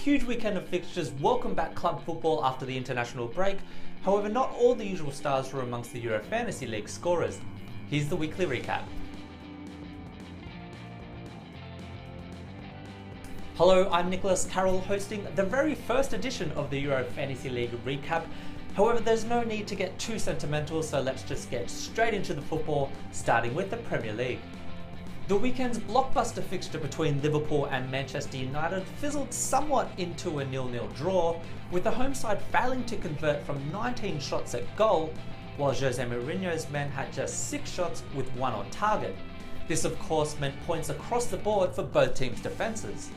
huge weekend of fixtures welcome back club football after the international break. However, not all the usual stars were amongst the Euro Fantasy League scorers. Here's the weekly recap. Hello, I'm Nicholas Carroll, hosting the very first edition of the Euro Fantasy League recap. However, there's no need to get too sentimental, so let's just get straight into the football, starting with the Premier League. The weekend's blockbuster fixture between Liverpool and Manchester United fizzled somewhat into a 0-0 draw, with the home side failing to convert from 19 shots at goal, while Jose Mourinho's men had just 6 shots with 1 on target. This of course meant points across the board for both teams' defences.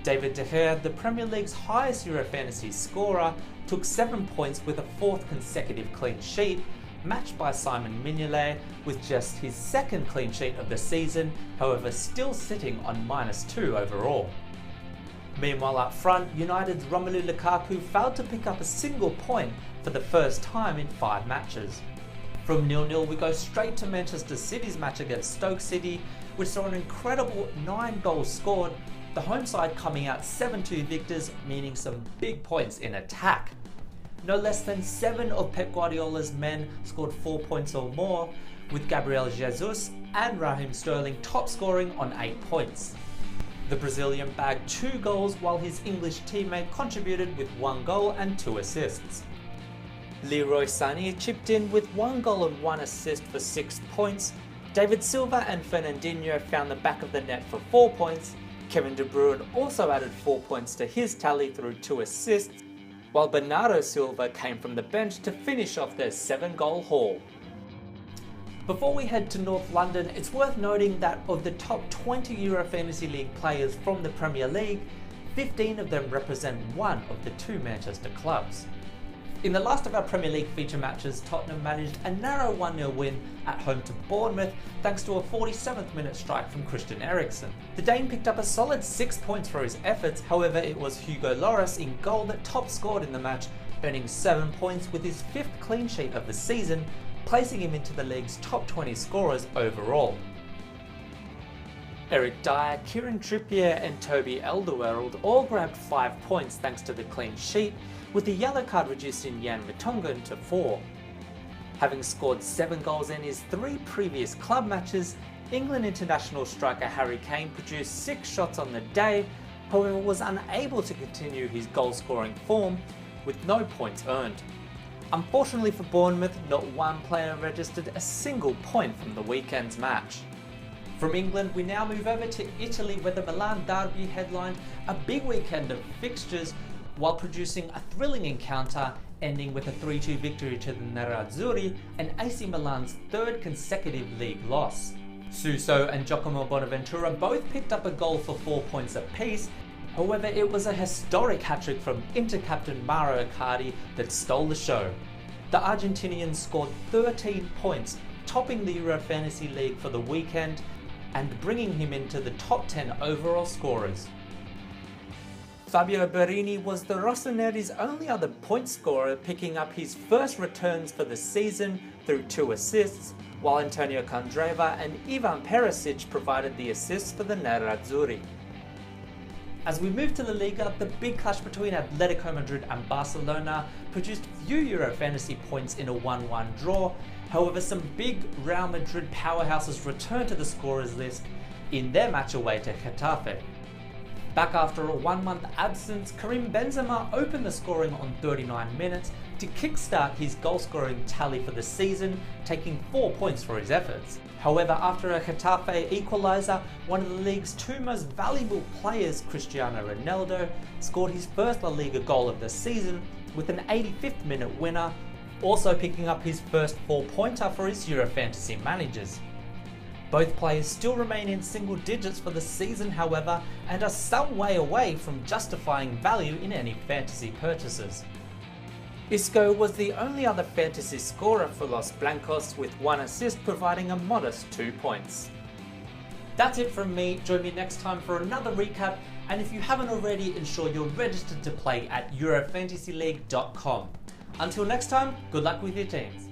David De Gea, the Premier League's highest Euro Fantasy scorer, took 7 points with a 4th consecutive clean sheet, matched by Simon Mignolet with just his 2nd clean sheet of the season, however still sitting on -2 overall. Meanwhile up front, United's Romelu Lukaku failed to pick up a single point for the first time in 5 matches. From 0-0 we go straight to Manchester City's match against Stoke City, which saw an incredible 9 goals scored, the home side coming out 7-2 victors, meaning some big points in attack. No less than 7 of Pep Guardiola's men scored 4 points or more, with Gabriel Jesus and Raheem Sterling top scoring on 8 points. The Brazilian bagged 2 goals while his English teammate contributed with 1 goal and 2 assists. Leroy Sané chipped in with 1 goal and 1 assist for 6 points. David Silva and Fernandinho found the back of the net for 4 points. Kevin De Bruyne also added 4 points to his tally through 2 assists, while Bernardo Silva came from the bench to finish off their 7-goal haul. Before we head to North London, it's worth noting that of the top 20 Euro Fantasy League players from the Premier League, 15 of them represent one of the 2 Manchester clubs. In the last of our Premier League feature matches, Tottenham managed a narrow 1-0 win at home to Bournemouth thanks to a 47th minute strike from Christian Eriksen. The Dane picked up a solid 6 points for his efforts, however it was Hugo Lloris in goal that top scored in the match, earning 7 points with his 5th clean sheet of the season, placing him into the league's top 20 scorers overall. Eric Dyer, Kieran Trippier and Toby Alderweireld all grabbed 5 points thanks to the clean sheet, with the yellow card reducing Jan Vertonghen to 4. Having scored 7 goals in his 3 previous club matches, England international striker Harry Kane produced 6 shots on the day, however was unable to continue his goal scoring form, with no points earned. Unfortunately for Bournemouth, not one player registered a single point from the weekend's match. From England, we now move over to Italy, where the Milan derby headlined a big weekend of fixtures while producing a thrilling encounter ending with a 3-2 victory to the Nerazzurri and AC Milan's 3rd consecutive league loss. Suso and Giacomo Bonaventura both picked up a goal for 4 points apiece, however it was a historic hat-trick from Inter captain Mauro Icardi that stole the show. The Argentinian scored 13 points, topping the Euro Fantasy League for the weekend and bringing him into the top 10 overall scorers. Fabio Borini was the Rossoneri's only other point scorer, picking up his first returns for the season through 2 assists, while Antonio Candreva and Ivan Perisic provided the assists for the Nerazzurri. As we move to La Liga, the big clash between Atletico Madrid and Barcelona produced few Euro Fantasy points in a 1-1 draw, however some big Real Madrid powerhouses returned to the scorers list in their match away to Getafe. Back after a 1-month absence, Karim Benzema opened the scoring on 39 minutes to kickstart his goal-scoring tally for the season, taking 4 points for his efforts. However, after a Getafe equaliser, one of the league's 2 most valuable players, Cristiano Ronaldo, scored his first La Liga goal of the season with an 85th minute winner, also picking up his first 4-pointer for his Euro Fantasy managers. Both players still remain in single digits for the season, however, and are some way away from justifying value in any fantasy purchases. Isco was the only other fantasy scorer for Los Blancos, with 1 assist providing a modest 2 points. That's it from me. Join me next time for another recap, and if you haven't already, ensure you're registered to play at eurofantasyleague.com. Until next time, good luck with your teams.